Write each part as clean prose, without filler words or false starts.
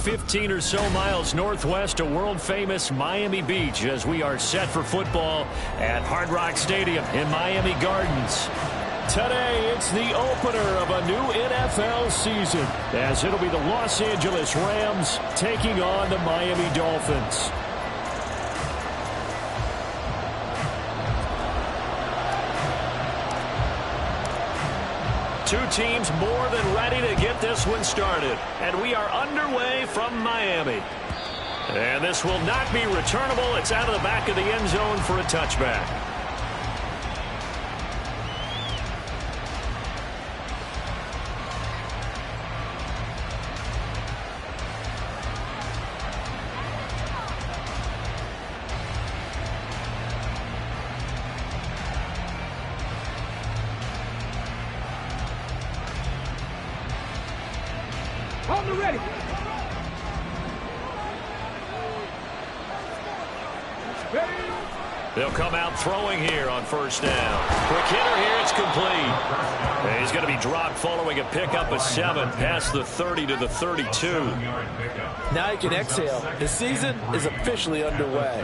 15 or so miles northwest of world-famous Miami Beach as we are set for football at Hard Rock Stadium in Miami Gardens. Today, it's the opener of a new NFL season as it'll be the Los Angeles Rams taking on the Miami Dolphins. Two teams more than ready to get this one started. And we are underway from Miami. And this will not be returnable. It's out of the back of the end zone for a touchback. On the ready. They'll come out throwing here on first down. Quick hitter here, it's complete. And he's going to be dropped following a pickup of 7 past the 30 to the 32. Now he can exhale. His season is officially underway.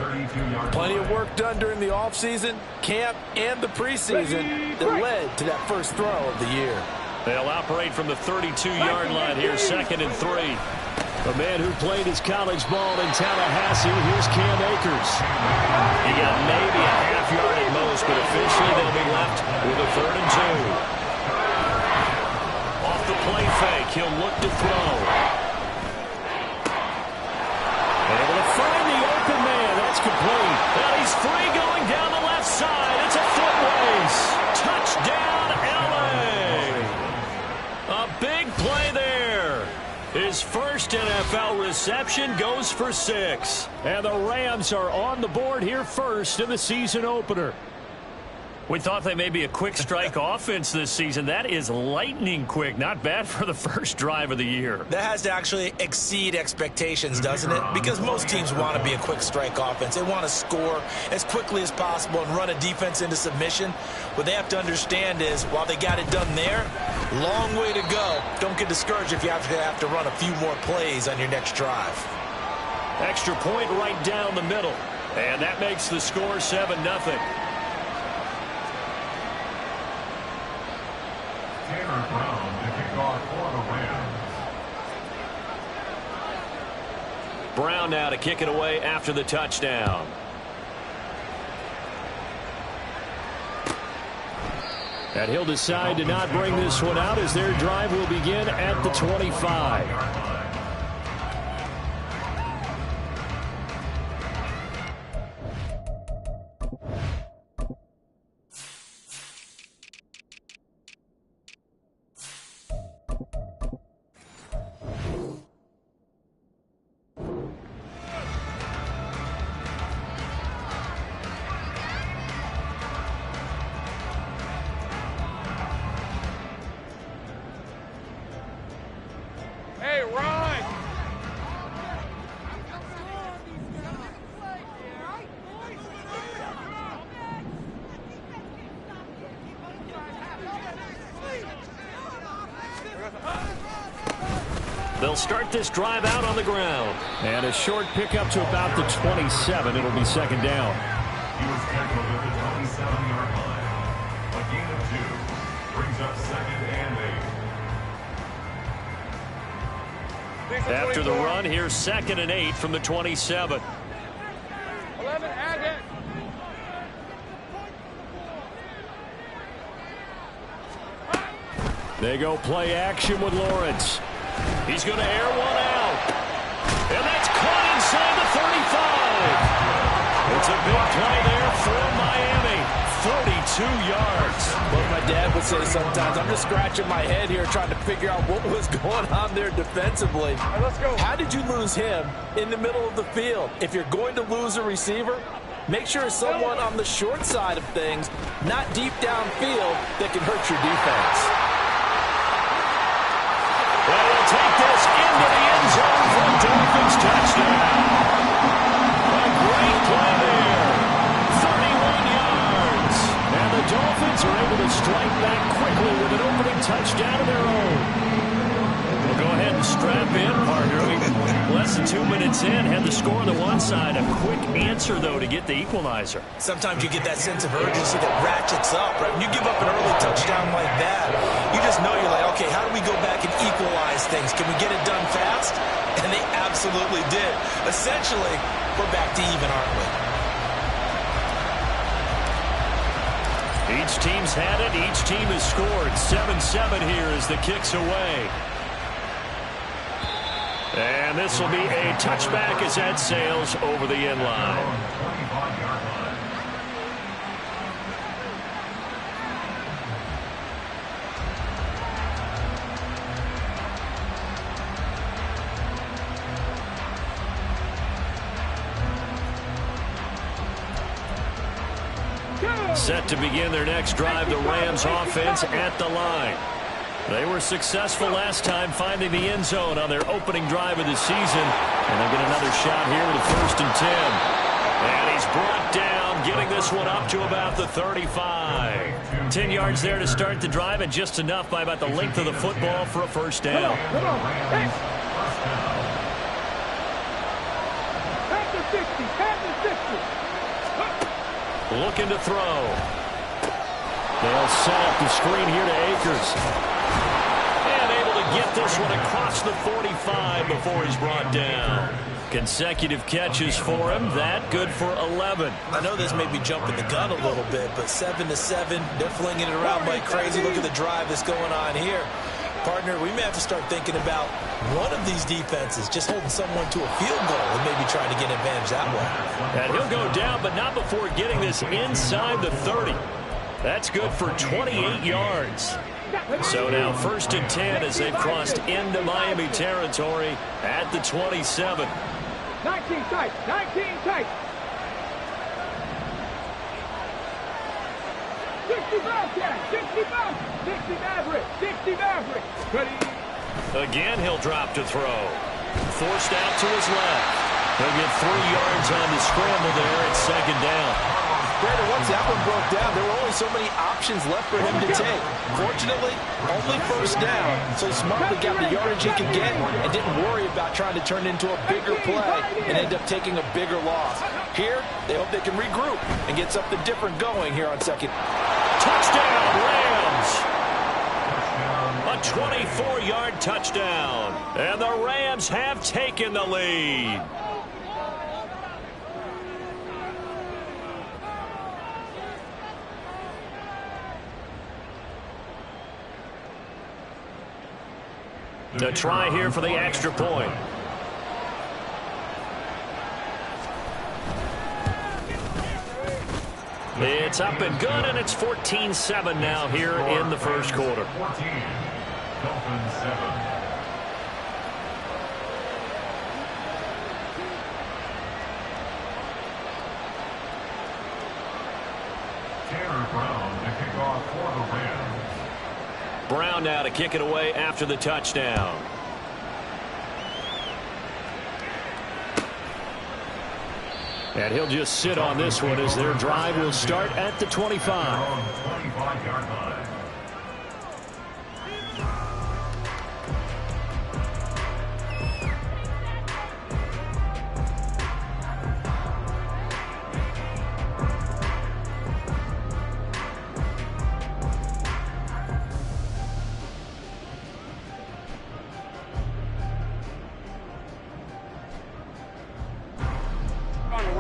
Plenty of work done during the offseason, camp, and the preseason that led to that first throw of the year. They'll operate from the 32-yard line here, 2nd and 3. A man who played his college ball in Tallahassee, here's Cam Akers. He got maybe a half yard at most, but officially they'll be left with a 3rd and 2. Off the play fake, he'll look to throw. And able to find the open man. That's complete. And he's free going down the left side. It's a foot race. Touchdown, LA. A big play there. His first NFL reception goes for 6. And the Rams are on the board here first in the season opener. We thought they may be a quick strike offense this season. That is lightning quick. Not bad for the first drive of the year. That has to actually exceed expectations, doesn't it? Because most teams want to be a quick strike offense. They want to score as quickly as possible and run a defense into submission. What they have to understand is, while they got it done there, long way to go. Don't get discouraged if you have to run a few more plays on your next drive. Extra point right down the middle. And that makes the score 7-0. Brown now to kick it away after the touchdown. And he'll decide to not bring this one out as their drive will begin at the 25. Hey, Ron! They'll start this drive out on the ground. And a short pickup to about the 27. It'll be 2nd down. He was tackled at the 27-yard line. A gain of 2 brings up 2nd and 8. After the run, here's 2nd and 8 from the 27. 11, add it. They go play action with Lawrence. He's going to air one out. And that's caught inside the 35. It's a big play there for Miami. 32 yards. Well, my dad would say sometimes, I'm just scratching my head here trying to figure out what was going on there defensively. All right, let's go. How did you lose him in the middle of the field? If you're going to lose a receiver, make sure it's someone on the short side of things, not deep downfield, that can hurt your defense. Well, he'll take this into the end zone for a Dolphins touchdown. A great play there. 31 yards. And the Dolphins are able to strike back quickly with an opening touchdown of their own. We'll go ahead and strap in, partner. 2 minutes in, had the score on the one side. A quick answer, though, to get the equalizer. Sometimes you get that sense of urgency that ratchets up, right? When you give up an early touchdown like that, you just know you're like, okay, how do we go back and equalize things? Can we get it done fast? And they absolutely did. Essentially, we're back to even, aren't we? Each team's had it. Each team has scored. 7-7 here as the kick's away. And this will be a touchback as that sails over the end line. Set to begin their next drive, the Rams offense at the line. They were successful last time finding the end zone on their opening drive of the season. And they'll get another shot here with a 1st and 10. And he's brought down, getting this one up to about the 35. 10 yards there to start the drive, and just enough by about the length of the football for a 1st down. Come on. Hey. Past the 60. Past the 60. Looking to throw. They'll set up the screen here to Akers. And able to get this one across the 45 before he's brought down. Consecutive catches for him. That good for 11. I know this may be jumping the gun a little bit, but 7-7, they're flinging it around like crazy. Look at the drive that's going on here. Partner, we may have to start thinking about one of these defenses just holding someone to a field goal and maybe trying to get an advantage that way. And he'll go down, but not before getting this inside the 30. That's good for 28 yards. So now 1st and 10 as they've crossed into Miami territory at the 27. 19 tight. 19 tight. 60 Bobcat. 60 Bob. 60 Maverick. 60 Maverick. Ready. Again, he'll drop to throw. Forced out to his left. He'll get 3 yards on the scramble there at 2nd down. Brandon, once that one broke down, there were only so many options left for him to take. Fortunately, only 1st down, so he smartly got the yardage he could get and didn't worry about trying to turn it into a bigger play and end up taking a bigger loss. Here, they hope they can regroup and get something different going here on 2nd. Touchdown, Rams! A 24-yard touchdown, and the Rams have taken the lead. The try here for the extra point. It's up and good, and it's 14-7 now here in the 1st quarter. 14, Dolphins 7. Tanner Brown to kick off for the Rams. Brown now to kick it away after the touchdown. And he'll just sit on this one as their drive will start at the 25. 25-yard line.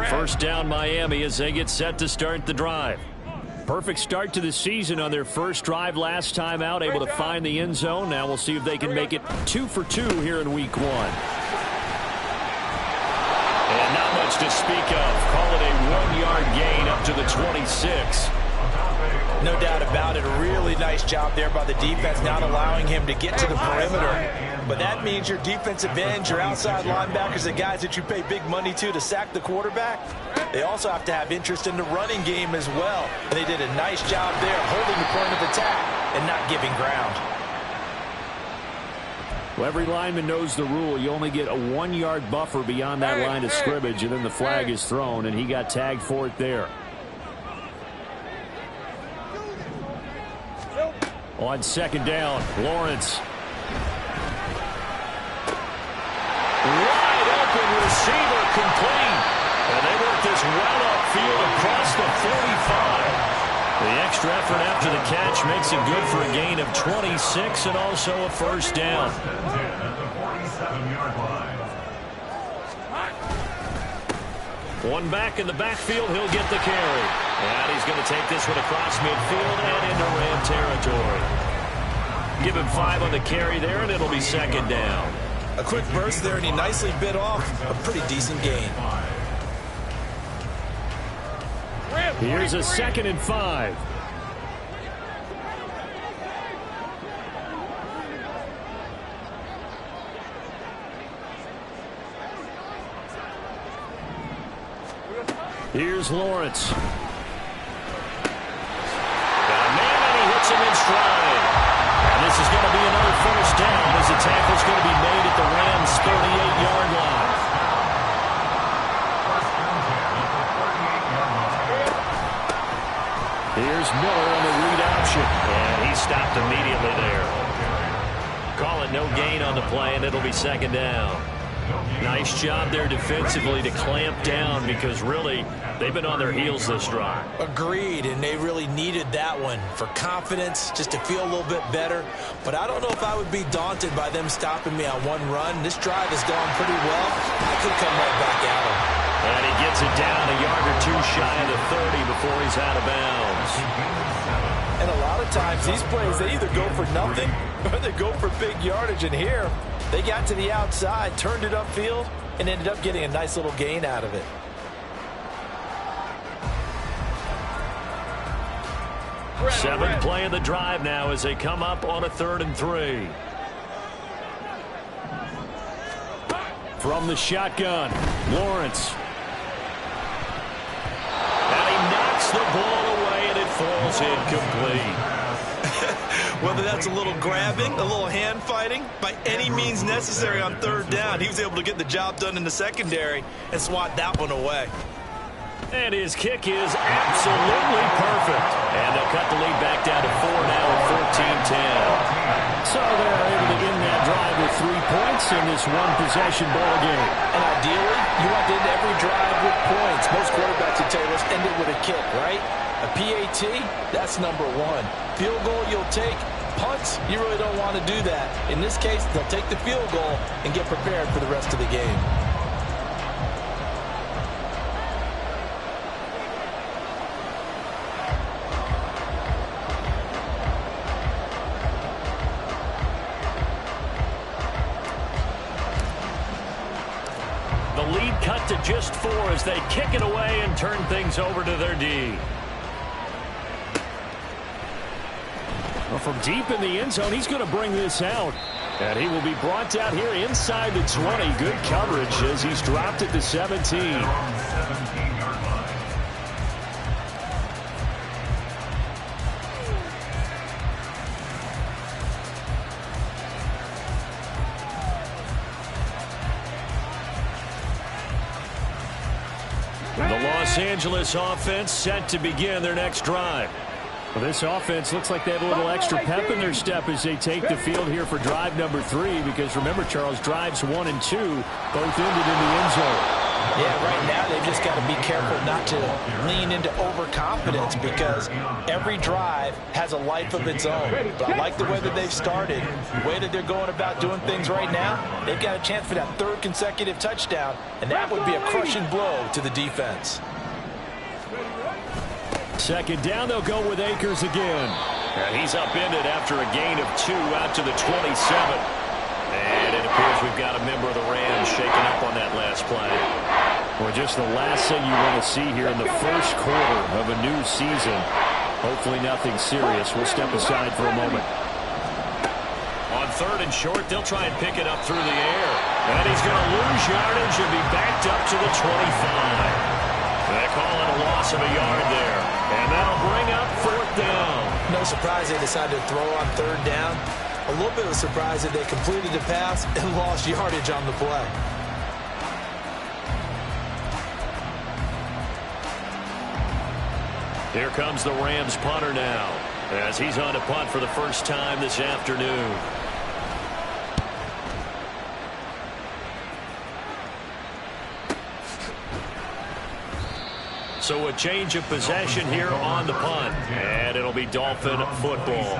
First down Miami as they get set to start the drive. Perfect start to the season on their first drive last time out, able to find the end zone. Now we'll see if they can make it 2 for 2 here in week 1. And not much to speak of. Call it a 1-yard gain up to the 26. No doubt about it. A really nice job there by the defense, not allowing him to get to the perimeter. But that means your defensive ends, your outside linebackers, the guys that you pay big money to sack the quarterback, they also have to have interest in the running game as well. And they did a nice job there holding the point of attack and not giving ground. Well, every lineman knows the rule. You only get a 1-yard buffer beyond that line of scrimmage, and then the flag is thrown, and he got tagged for it there. On 2nd down, Lawrence. Wide open complete. And they work this well upfield across the 45. The extra effort after the catch makes it good for a gain of 26 and also a first down. At the 47-yard line. One back in the backfield, he'll get the carry. And he's going to take this one across midfield and into Ram territory. Give him 5 on the carry there, and it'll be second down. A quick burst there, and he nicely bit off a pretty decent gain. Here's a 2nd and 5. Here's Lawrence. Got a man, and he hits him in stride. And this is going to be another first down as the tackle's going to be made at the Rams' 38-yard line. Here's Miller on the read option. And he stopped immediately there. Call it no gain on the play, and it'll be second down. Nice job there defensively to clamp down because really they've been on their heels this drive. Agreed, and they really needed that one for confidence, just to feel a little bit better. But I don't know if I would be daunted by them stopping me on one run. This drive has gone pretty well. I could come right back at them. And he gets it down a yard or two shy of the 30 before he's out of bounds. And a lot of times these plays, they either go for nothing or they go for big yardage. And here, they got to the outside, turned it upfield, and ended up getting a nice little gain out of it. Seventh play of the drive now as they come up on a 3rd and 3. From the shotgun, Lawrence. And he knocks the ball away, and it falls incomplete. Whether that's a little grabbing, a little hand fighting, by any means necessary on 3rd down, he was able to get the job done in the secondary and swat that one away. And his kick is absolutely perfect. And they'll cut the lead back down to 4 now at 14-10. So they're able to end that drive with 3 points in this one-possession ball game. And ideally, you want to end every drive with points. Most quarterbacks would tell you, let's end it with a kick, right? A PAT, that's number 1. Field goal you'll take. Punts, you really don't want to do that. In this case, they'll take the field goal and get prepared for the rest of the game. The lead cut to just 4 as they kick it away and turn things over to their D. Well, from deep in the end zone, he's going to bring this out. And he will be brought down here inside the 20. Good coverage as he's dropped at the 17. The Los Angeles offense set to begin their next drive. Well, this offense looks like they have a little extra pep in their step as they take the field here for drive number 3, because remember, Charles, drives 1 and 2 both ended in the end zone. Yeah, right now they've just got to be careful not to lean into overconfidence, because every drive has a life of its own. But I like the way that they've started, the way that they're going about doing things right now. They've got a chance for that 3rd consecutive touchdown, and that would be a crushing blow to the defense. Second down, they'll go with Akers again. And he's upended after a gain of 2 out to the 27. And it appears we've got a member of the Rams shaking up on that last play. Well, just the last thing you want to see here in the first quarter of a new season. Hopefully nothing serious. We'll step aside for a moment. On 3rd and short, they'll try and pick it up through the air. And he's going to lose yardage and be backed up to the 25. They call it a loss of a yard there. And that'll bring up 4th down. No surprise they decided to throw on 3rd down. A little bit of a surprise that they completed the pass and lost yardage on the play. Here comes the Rams punter now, as he's on to punt for the first time this afternoon. So a change of possession here on the punt. And it'll be Dolphin football.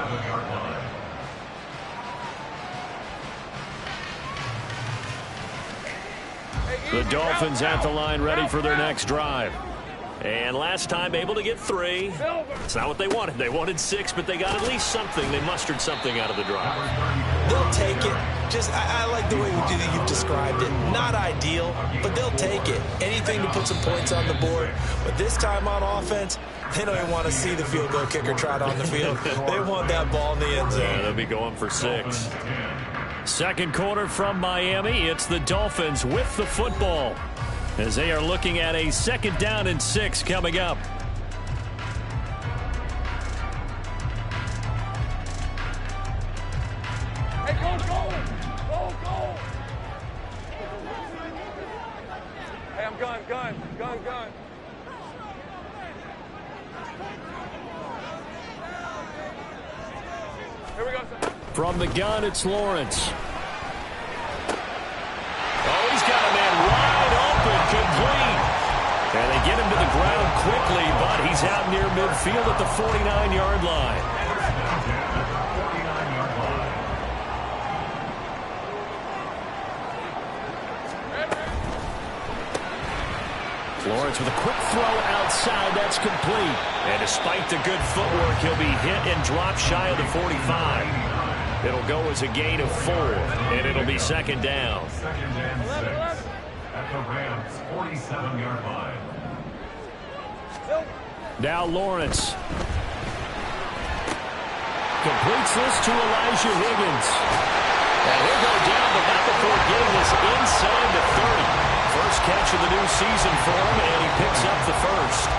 The Dolphins at the line ready for their next drive. And last time able to get 3. It's not what they wanted. They wanted 6, but they got at least something. They mustered something out of the drive. They'll take it. I like the way you've described it. Not ideal, but they'll take it. Anything to put some points on the board. But this time on offense, they don't even want to see the field goal kicker trot on the field. They want that ball in the end zone. Yeah, they'll be going for 6. Second quarter from Miami. It's the Dolphins with the football, as they are looking at a 2nd down and 6 coming up. Hey, go! Hey, I'm gun. Here we go, son. From the gun, it's Lawrence. Oh, he's got a man wide open, complete. And they get him to the ground quickly, but he's out near midfield at the 49-yard line. Lawrence with a quick throw outside. That's complete. And despite the good footwork, he'll be hit and dropped shy of the 45. It'll go as a gain of 4, and it'll be 2nd down. 2nd and 6 at the Rams' 47-yard line. Now Lawrence completes this to Elijah Higgins. And he'll go down, but not before getting this inside the 30. First catch of the new season for him, and he picks up the first.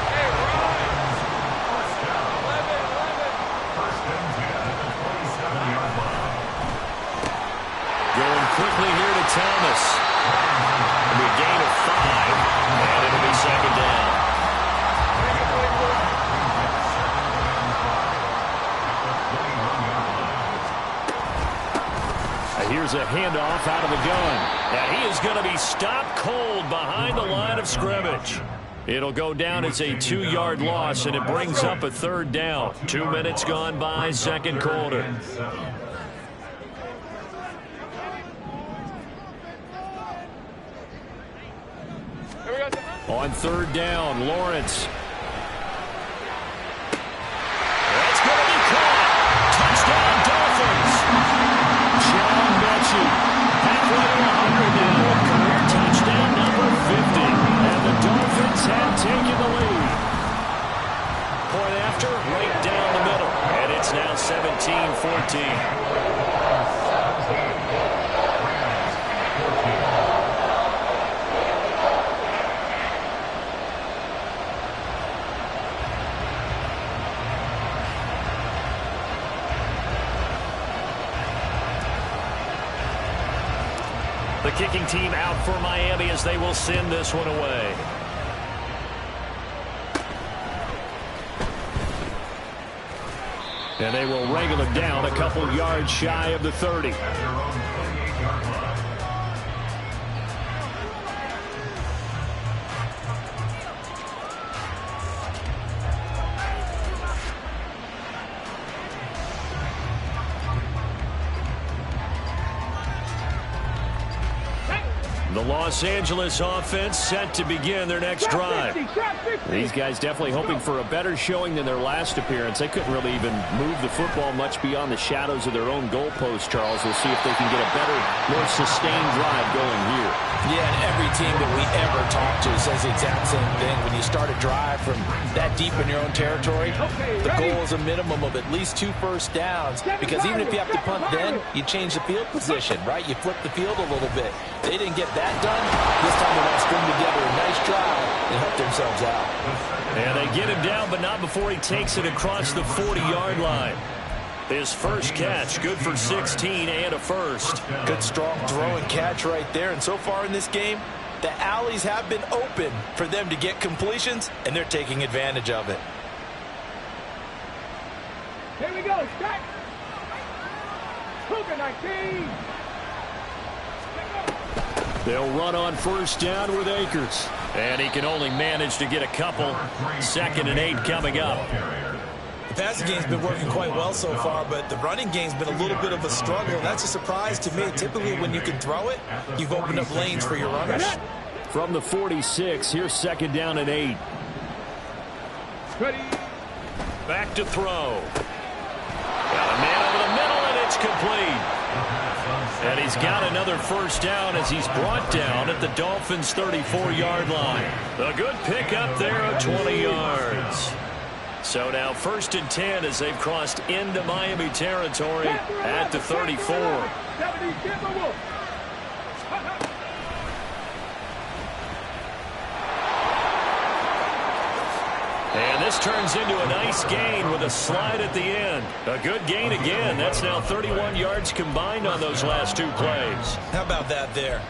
Going quickly here to Thomas. It'll be a gain of 5, and it'll be 2nd down. Here's a handoff out of the gun. And he is going to be stopped cold behind the line of scrimmage. It'll go down as a 2-yard loss, and it brings up a 3rd down. 2 minutes gone by, 2nd quarter. On 3rd down, Lawrence. That's going to be caught. Touchdown, Dolphins. John Mechie, halfway to 100 now. Career touchdown number 50. And the Dolphins have taken the lead. Point after, right down the middle. And it's now 17-14. The kicking team out for Miami as they will send this one away. And they will wrangle it down a couple yards shy of the 30. The Los Angeles offense set to begin their next drive. These guys definitely hoping for a better showing than their last appearance. They couldn't really even move the football much beyond the shadows of their own goalpost, Charles. We'll see if they can get a better, more sustained drive going here. Yeah, and every team that we ever talk to says the exact same thing. When you start a drive from that deep in your own territory, the goal is a minimum of at least 2 first downs, because even if you have to punt then, you change the field position, right? You flip the field a little bit. They didn't get that done. This time they want to string together a nice drive and help themselves out. And they get him down, but not before he takes it across the 40-yard line. His first catch, good for 16 and a first. Good strong throw and catch right there. And so far in this game, the alleys have been open for them to get completions, and they're taking advantage of it. Here we go, stack. Cougar 19. They'll run on first down with Akers. And he can only manage to get a couple. 2nd and 8 coming up. The passing game's been working quite well so far, but the running game's been a little bit of a struggle. That's a surprise to me. Typically, when you can throw it, you've opened up lanes for your runners. From the 46, here's 2nd down and 8. Ready. Back to throw. Got a man over the middle, and it's complete. And he's got another first down as he's brought down at the Dolphins' 34-yard line. A good pickup there of 20 yards. So now 1st and 10 as they've crossed into Miami territory at the 34. And this turns into a nice gain with a slide at the end. A good gain again. That's now 31 yards combined on those last 2 plays. How about that there?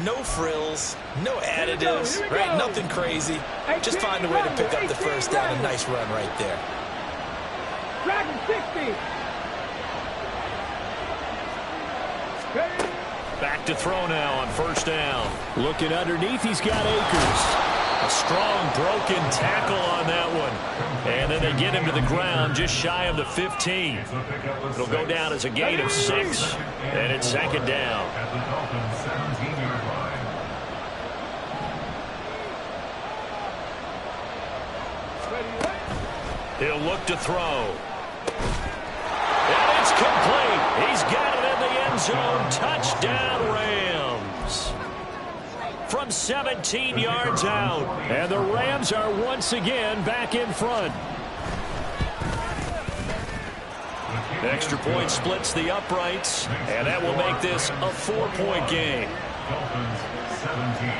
No frills, no additives, right? Nothing crazy. Just find a way to pick up the first down. A nice run right there. Dragon 60. Back to throw now on first down. Looking underneath, he's got Akers. A strong broken tackle on that one. And then they get him to the ground just shy of the 15. It'll go down as a gain of 6. And it's 2nd down. At the Dolphins' 17-yard line. He'll look to throw. And it's complete. He's got it in the end zone. Touchdown, Rams. From 17 yards out. And the Rams are once again back in front. Extra point splits the uprights. And that will make this a 4-point game. Dolphins 17.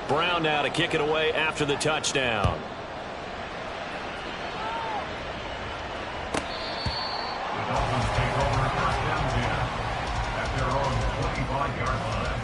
Brown now to kick it away after the touchdown. The Dolphins take over 1st down 10 at their own 25-yard line.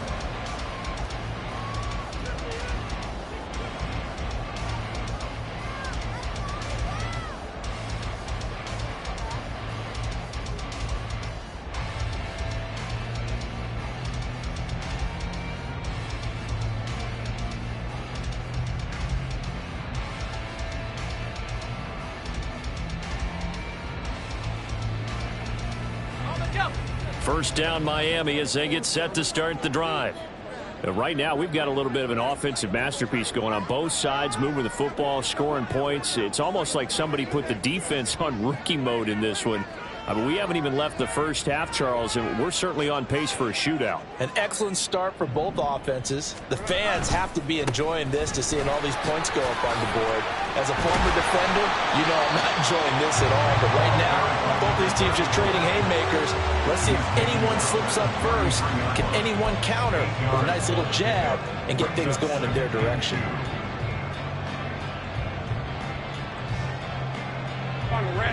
First down Miami as they get set to start the drive. Right now we've got a little bit of an offensive masterpiece going on both sides, moving the football, scoring points. It's almost like somebody put the defense on rookie mode in this one. I mean, we haven't even left the first half, Charles, and we're certainly on pace for a shootout. An excellent start for both offenses. The fans have to be enjoying this, to seeing all these points go up on the board. As a former defender, you know I'm not enjoying this at all. But right now, both these teams just trading haymakers. Let's see if anyone slips up first. Can anyone counter with a nice little jab and get things going in their direction?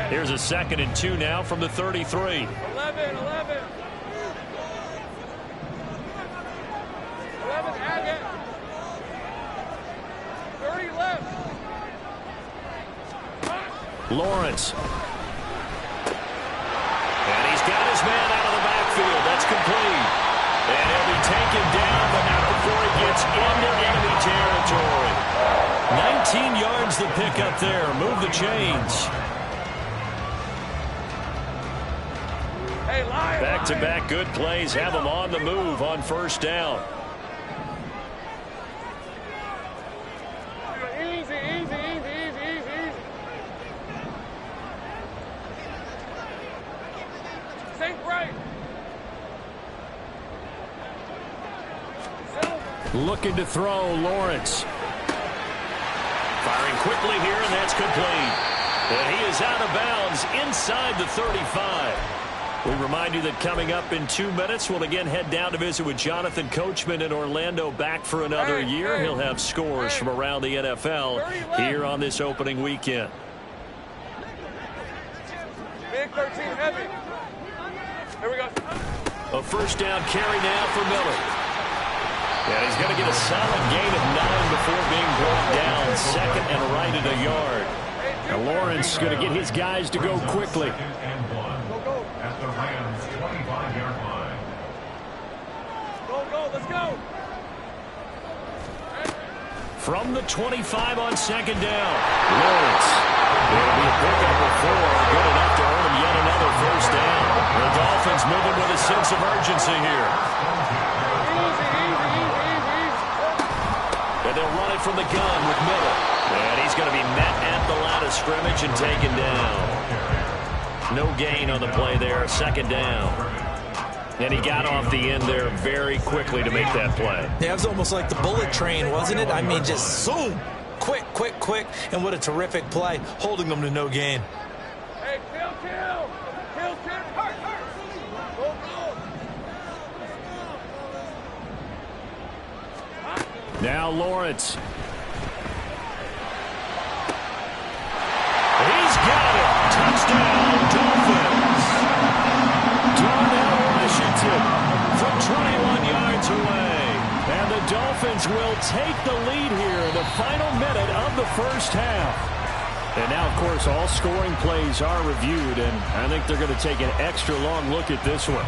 Here's a 2nd and 2 now from the 33. 11. 11, Agate. 30 left. Lawrence. And he's got his man out of the backfield. That's complete. And he'll be taken down, but not before he gets into enemy territory. 19 yards to pick up there. Move the chains. Back-to-back good plays have them on the move on first down. Easy. Think right. Looking to throw, Lawrence. Firing quickly here, and that's complete. And he is out of bounds inside the 35. We remind you that coming up in 2 minutes, we'll again head down to visit with Jonathan Coachman in Orlando, back for another year. He'll have scores from around the NFL here on this opening weekend. Big 13 heavy. Here we go. A first down carry now for Miller. And he's going to get a solid gain of 9 before being brought down. Second and right at a yard. Now Lawrence going to get his guys to go quickly. Second and 1 at the Rams' 25-yard line. Go, let's go. From the 25 on second down. Lawrence. It'll be a pickup of 4. Good enough to earn him yet another first down. The Dolphins moving with a sense of urgency here. And they'll run it from the gun with Miller. And he's going to be met at the line of scrimmage and taken down. No gain on the play there. Second down. And he got off the end there very quickly to make that play. Yeah, it was almost like the bullet train, wasn't it? I mean, just zoom. Quick. And what a terrific play, holding them to no gain. Hey, kill. Hurt. Go. Now Lawrence. He's got it. Touchdown, Dolphins. Darnell Washington from 21 yards away. And the Dolphins will take the lead here in the final minute of the first half. And now, of course, all scoring plays are reviewed, and I think they're going to take an extra long look at this one.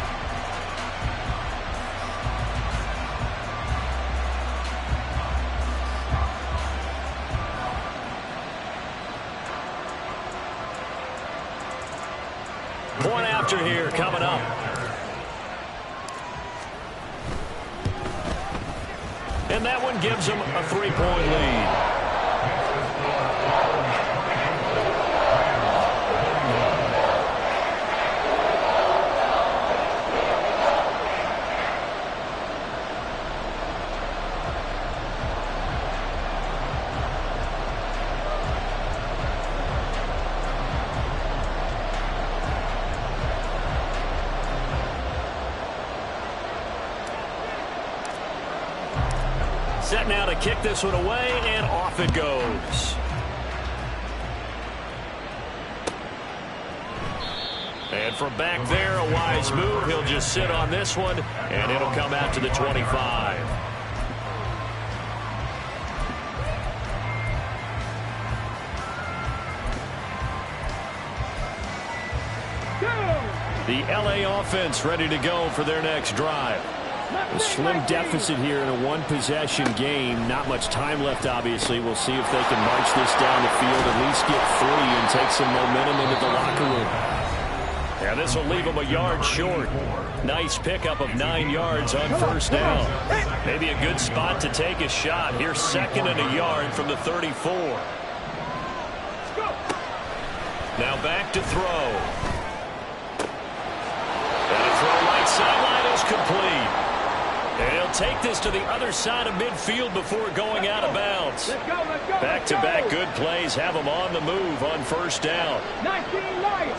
Point after here coming up. And that one gives them a 3-point lead. Set now to kick this one away, and off it goes. And from back there, a wise move. He'll just sit on this one, and it'll come out to the 25. The LA offense ready to go for their next drive. A slim deficit here in a one-possession game. Not much time left, obviously. We'll see if they can march this down the field, at least get 3 and take some momentum into the locker room. Yeah, this will leave them a yard short. Nice pickup of 9 yards on first down. Maybe a good spot to take a shot. Here's second and a yard from the 34. Now back to throw. And a throw right sideline is complete. And he'll take this to the other side of midfield before going out of bounds. Back-to-back good plays have them on the move on first down. 19 Lions.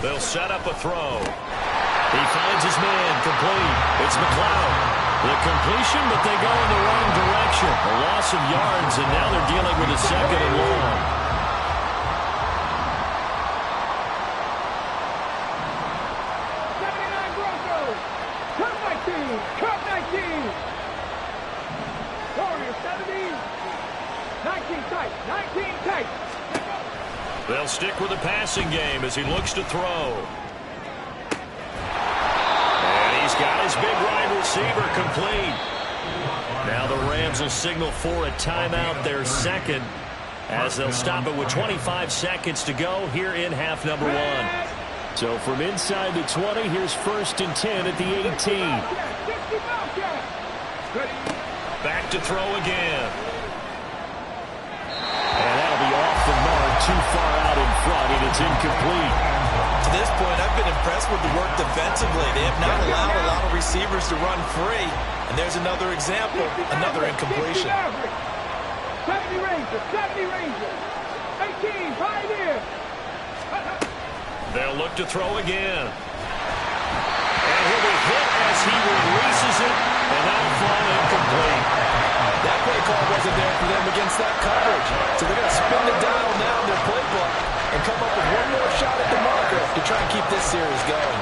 They'll set up a throw. He finds his man, complete. It's McLeod. The completion, but they go in the wrong direction. A loss of yards, and now they're dealing with a second and long. Cut 19. Warriors 70. 19 tight. They'll stick with the passing game as he looks to throw. And he's got his big wide receiver complete. Now the Rams will signal for a timeout, their second, as they'll stop it with 25 seconds to go here in half number 1. So from inside the 20, here's first and 10 at the 18. Back to throw again. And that'll be off the mark, too far out in front, and it's incomplete. To this point, I've been impressed with the work defensively. They have not allowed a lot of receivers to run free. And there's another example, another incompletion. 70 Rangers. 18, Pioneer. They'll look to throw again. And he'll be hit as he releases it, and that'll fall incomplete. That play call wasn't there for them against that coverage. So they're going to spin the dial now in their playbook and come up with one more shot at the marker to try and keep this series going.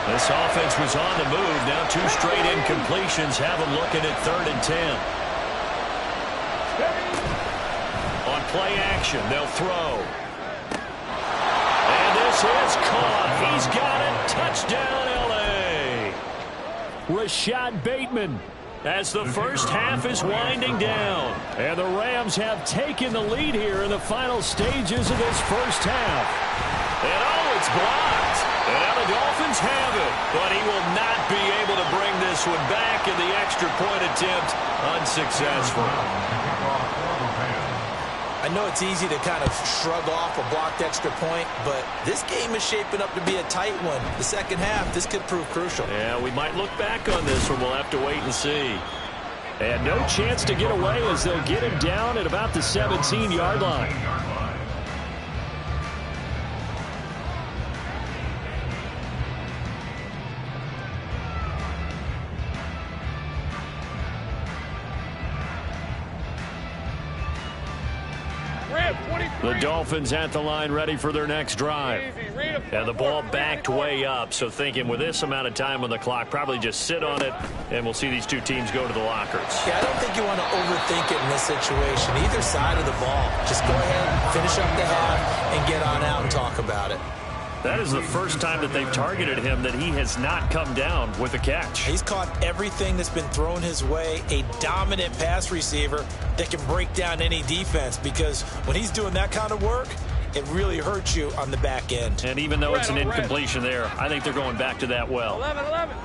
This offense was on the move. Now 2 straight incompletions have them looking at 3rd and 10. On play action, they'll throw. And this is caught. He's got it. Touchdown, L.A. Rashad Bateman as the first half is winding down. And the Rams have taken the lead here in the final stages of this first half. And oh, it's blocked. And now the Dolphins have it. But he will not be able to bring this one back, in the extra point attempt unsuccessful. I know it's easy to kind of shrug off a blocked extra point, but this game is shaping up to be a tight one. The second half, this could prove crucial. Yeah, we might look back on this one. We'll have to wait and see. And no chance to get away as they'll get him down at about the 17-yard line. The Dolphins at the line, ready for their next drive. And the ball backed way up, so thinking with this amount of time on the clock, probably just sit on it, and we'll see these two teams go to the lockers. Yeah, I don't think you want to overthink it in this situation. Either side of the ball. Just go ahead, finish up the half, and get on out and talk about it. That is the first time that they've targeted him that he has not come down with a catch. He's caught everything that's been thrown his way. A dominant pass receiver that can break down any defense, because when he's doing that kind of work, it really hurts you on the back end. And even though it's an incompletion there, I think they're going back to that well. 11.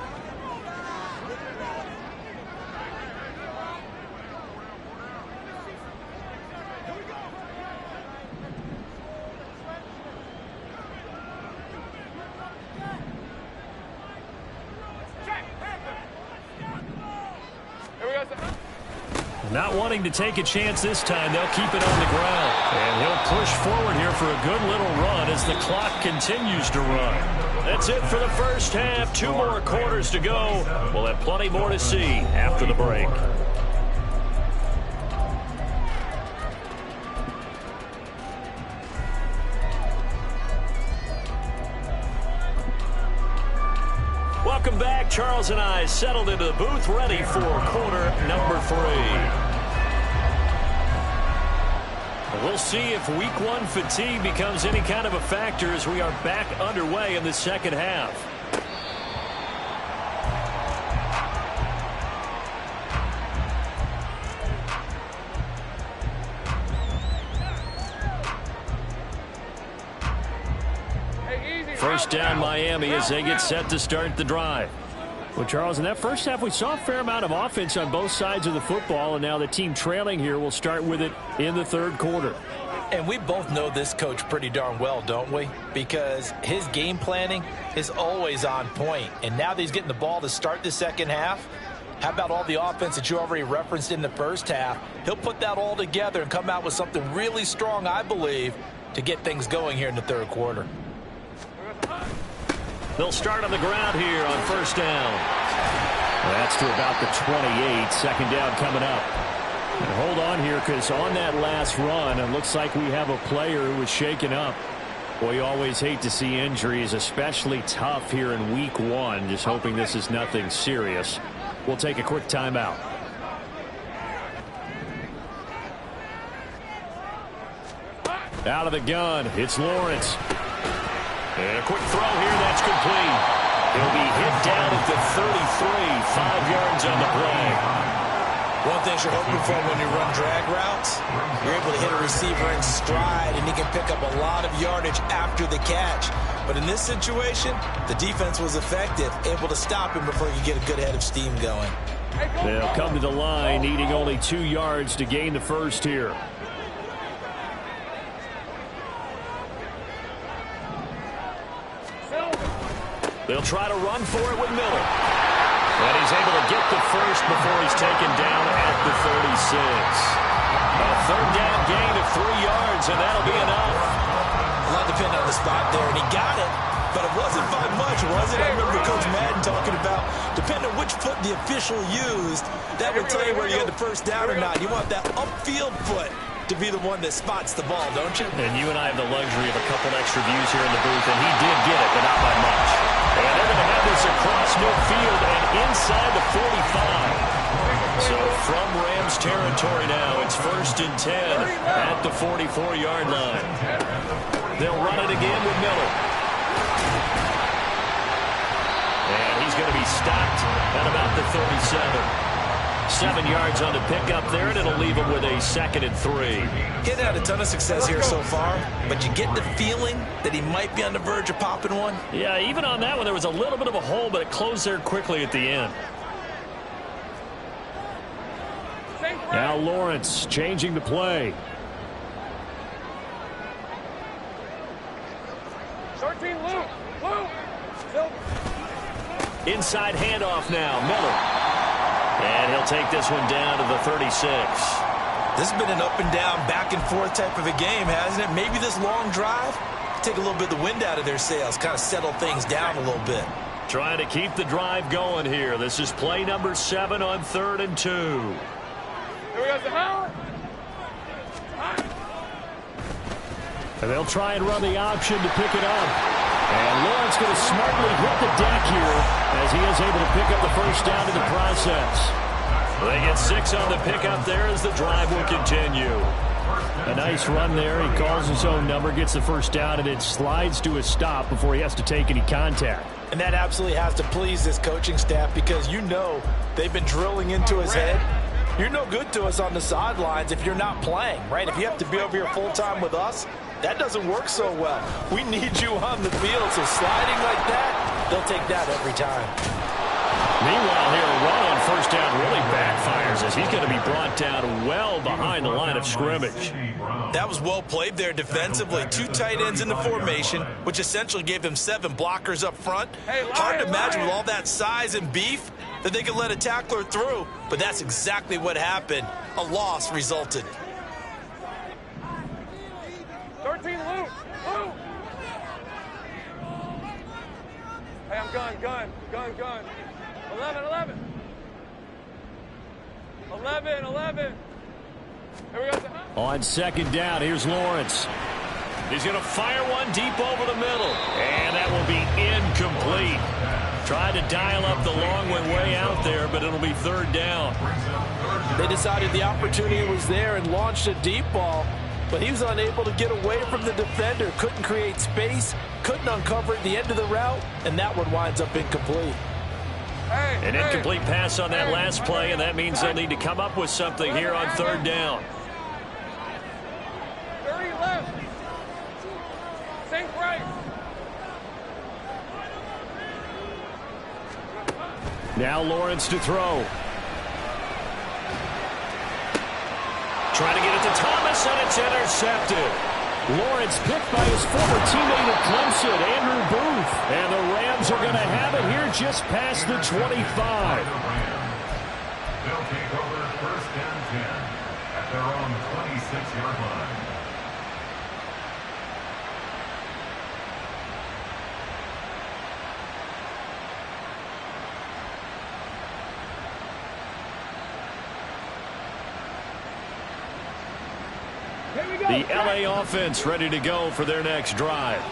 Not wanting to take a chance this time, they'll keep it on the ground. And he'll push forward here for a good little run as the clock continues to run. That's it for the first half. 2 more quarters to go. We'll have plenty more to see after the break. Welcome back. Charles and I settled into the booth, ready for quarter number 3. We'll see if week 1 fatigue becomes any kind of a factor as we are back underway in the second half. First down Miami as they get set to start the drive. Well, Charles, in that first half, we saw a fair amount of offense on both sides of the football, and now the team trailing here will start with it in the third quarter. And we both know this coach pretty darn well, don't we? Because his game planning is always on point. And now that he's getting the ball to start the second half, how about all the offense that you already referenced in the first half? He'll put that all together and come out with something really strong, I believe, to get things going here in the third quarter. They'll start on the ground here on first down. That's to about the 28. Second down coming up. And hold on here, because on that last run, it looks like we have a player who was shaken up. Boy, you always hate to see injuries, especially tough here in week 1. Just hoping this is nothing serious. We'll take a quick timeout. Out of the gun, it's Lawrence. And a quick throw here, that's complete. He'll be hit down at the 33, 5 yards on the play. One thing you're hoping for when you run drag routes, you're able to hit a receiver in stride, and he can pick up a lot of yardage after the catch. But in this situation, the defense was effective, able to stop him before he could get a good head of steam going. They'll come to the line, needing only 2 yards to gain the first here. They'll try to run for it with Miller. And he's able to get the first before he's taken down at the 36. A third down gain of 3 yards, and that'll be enough. A lot depending on the spot there, and he got it, but it wasn't by much, was it? I remember Coach Madden talking about, depending on which foot the official used, that would tell you whether you had the first down or not. You want that upfield foot to be the one that spots the ball, don't you? And you and I have the luxury of a couple extra views here in the booth, and he did get it, but not by much. And they're going to have this inside the 45. So from Rams territory now, it's 1st and 10 at the 44-yard line. They'll run it again with Miller. And he's going to be stopped at about the 37. 7 yards on the pickup there, and it'll leave him with a 2nd and 3. He's had a ton of success here so far, but you get the feeling that he might be on the verge of popping one. Yeah, even on that one, there was a little bit of a hole, but it closed there quickly at the end. Now Lawrence changing the play. 13, Luke. Inside handoff now, Miller. And he'll take this one down to the 36. This has been an up and down, back and forth type of a game, hasn't it? Maybe this long drive, take a little bit of the wind out of their sails, kind of settle things down a little bit. Trying to keep the drive going here. This is play number 7 on 3rd and 2. Here we go, Zahawa. And they'll try and run the option to pick it up. And Lawrence going to smartly hit the deck here as he is able to pick up the first down in the process. They get 6 on the pickup there as the drive will continue. A nice run there. He calls his own number, gets the first down, and it slides to a stop before he has to take any contact. And that absolutely has to please this coaching staff because you know they've been drilling into his head. You're no good to us on the sidelines if you're not playing, right? If you have to be over here full-time with us, that doesn't work so well. We need you on the field, so sliding like that, they'll take that every time. Meanwhile, here, a run on first down really backfires as he's going to be brought down well behind the line of scrimmage. That was well played there defensively. 2 tight ends in the formation, which essentially gave them 7 blockers up front. Hard to imagine with all that size and beef that they could let a tackler through, but that's exactly what happened. A loss resulted. 13, Luke. Hey, I'm gun. 11. 11. Here we go. On 2nd down, here's Lawrence. He's going to fire one deep over the middle. And that will be incomplete. Tried to dial up the long one way out there, but it'll be 3rd down. They decided the opportunity was there and launched a deep ball, but he was unable to get away from the defender. Couldn't create space, couldn't uncover at the end of the route, and that one winds up incomplete. An incomplete pass on that last play, and that means they'll need to come up with something here on 3rd down. 30 left. Same price. Now Lawrence to throw. Trying to get it to Thomas, and it's intercepted. Lawrence picked by his former teammate at Clemson, Andrew Booth. And the Rams are going to have it here just past the 25. They'll take over 1st and 10 at their own 26-yard line. The LA offense ready to go for their next drive.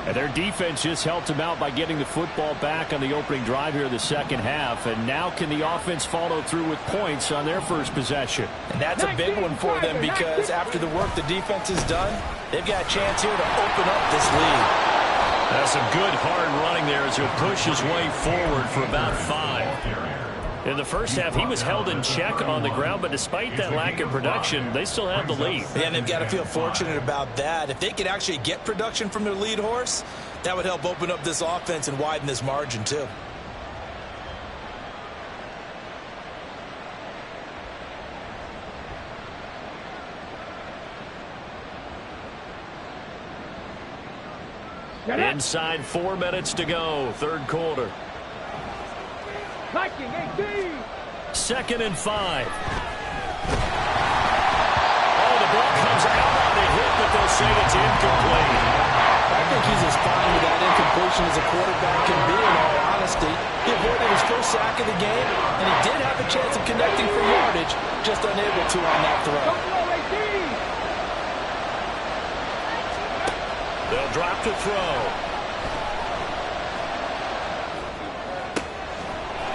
And their defense just helped them out by getting the football back on the opening drive here in the 2nd half. And now can the offense follow through with points on their first possession? And that's a big one for them because after the work the defense has done, they've got a chance here to open up this lead. That's some good hard running there as he'll push his way forward for about 5. In the first half, he was held in check on the ground, but despite that lack of production, they still have the lead. And they've got to feel fortunate about that. If they could actually get production from their lead horse, that would help open up this offense and widen this margin too. Inside 4 minutes to go, 3rd quarter. Viking 18. 2nd and 5. Oh, the ball comes out on the hit, but they'll say it's incomplete. I think he's as fine with that incompletion as a quarterback can be, in all honesty. He avoided his first sack of the game, and he did have a chance of connecting for yardage, just unable to on that throw. They'll drop to throw.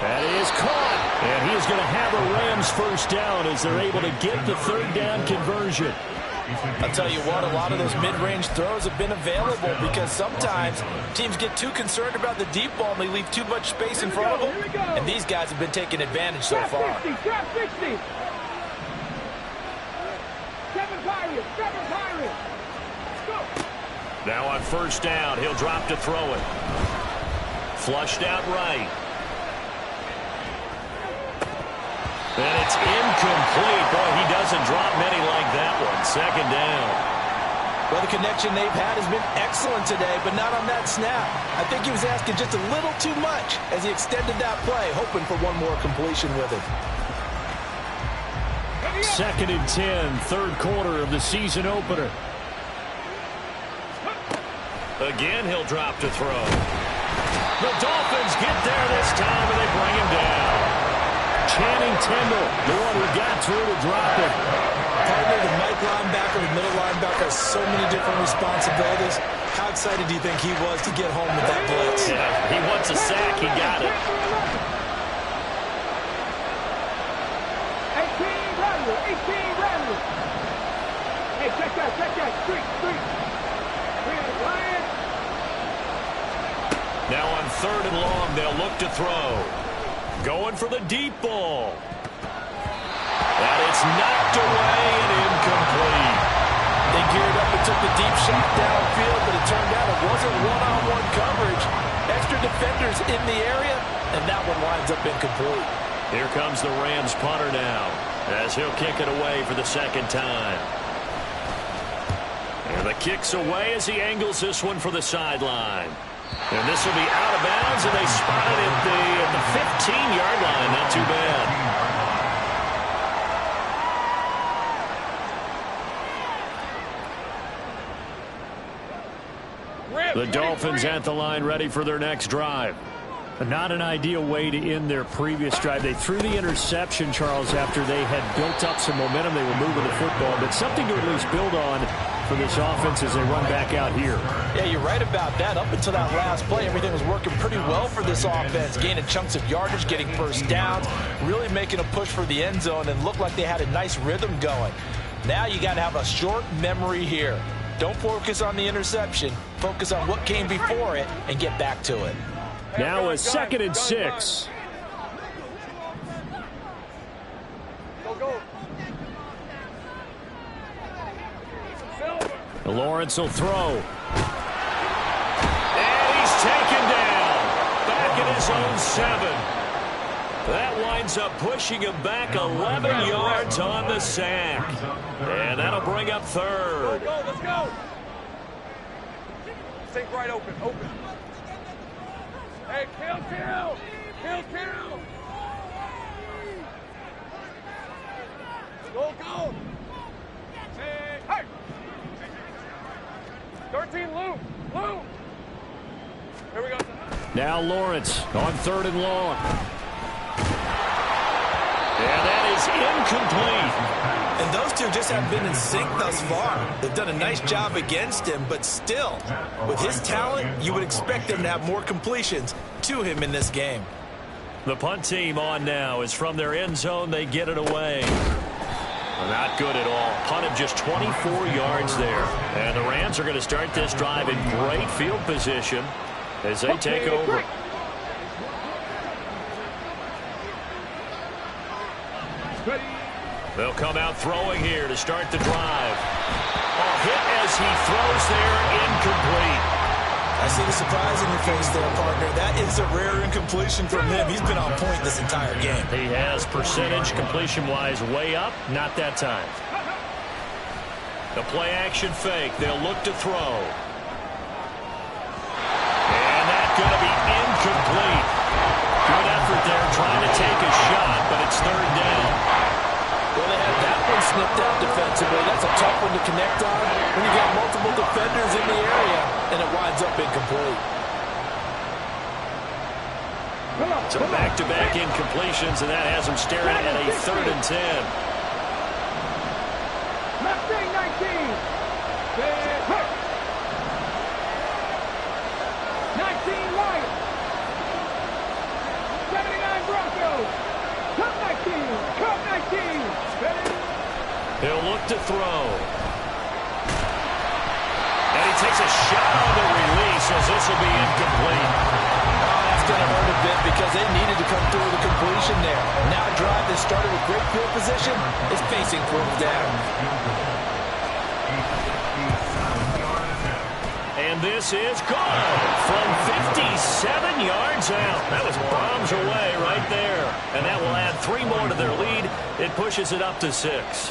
And And he is going to have a Rams first down as they're able to get the third down conversion. I'll tell you what, a lot of those mid-range throws have been available because sometimes teams get too concerned about the deep ball and they leave too much space in front of them. And these guys have been taking advantage so far. 60, 60. 7 Pirates, 7 Pirates. Go. Now on first down, he'll drop to throw it. Flushed out right. And it's incomplete. Boy, he doesn't drop many like that one. Second down. Well, the connection they've had has been excellent today, but not on that snap. I think he was asking just a little too much as he extended that play, hoping for one more completion with it. Second and 10, third quarter of the season opener. Again, he'll drop to throw. The Dolphins get there this time, and they bring him down. Channing Tindall, the one who got through to drop it. Partner, the Mike linebacker, the middle linebacker has so many different responsibilities. How excited do you think he was to get home with that blitz? Yeah, he wants a sack. He got it. 18 Bradley, 18 Bradley. Hey, check that. Street. Ryan. Now on third and long, they'll look to throw. Going for the deep ball. And it's knocked away and incomplete. They geared up and took the deep shot downfield, but it turned out it wasn't one-on-one coverage. Extra defenders in the area, and that one winds up incomplete. Here comes the Rams punter now, as he'll kick it away for the second time. And the kick's away as he angles this one for the sideline. And this will be out of bounds, and they spot it at the 15-yard line. Not too bad. The Dolphins at the line ready for their next drive. Not an ideal way to end their previous drive. They threw the interception, Charles, after they had built up some momentum. They were moving the football, but something to at least build on for this offense as they run back out here. Yeah, you're right about that. Up until that last play, everything was working pretty well for this offense. Gaining chunks of yardage, getting first downs, really making a push for the end zone, and looked like they had a nice rhythm going. Now you got to have a short memory here. Don't focus on the interception. Focus on what came before it and get back to it. Now a second and 6. Go. Lawrence will throw. And he's taken down. Back at his own 7. That winds up pushing him back 11 yards on the sack. And that'll bring up third. Let's go. Sink right open. Hey, kill. Go. Hey. 13, Lou. Here we go. Now Lawrence on third and long. And that is incomplete. And those two just haven't been in sync thus far. They've done a nice job against him, but still, with his talent, you would expect them to have more completions to him in this game. The punt team on now is from their end zone. They get it away. Not good at all. Punt of just 24 yards there. And the Rams are going to start this drive in great field position as they take over. They'll come out throwing here to start the drive. A hit as he throws there, incomplete. I see the surprise in your face there, partner. That is a rare incompletion from him. He's been on point this entire game. He has percentage completion-wise way up. Not that time. The play-action fake. They'll look to throw. And that's going to be incomplete. Good effort there trying to take a shot, but it's third down. Well, they had that one snipped out defensively. That's a tough one to connect on when you got multiple defenders in the area, and it winds up incomplete. So back-to-back incompletions, and that has them staring at a 3rd and 10. Mustang 19. 19 Lions. 79 Broncos. Cut 19. He'll look to throw. And he takes a shot on the release as this will be incomplete. That's going to hurt a bit because they needed to come through with a completion there. Now a drive that started with great field position is facing fourth down. And this is good from 57 yards out. That was bombs away right there. And that will add 3 more to their lead. It pushes it up to 6.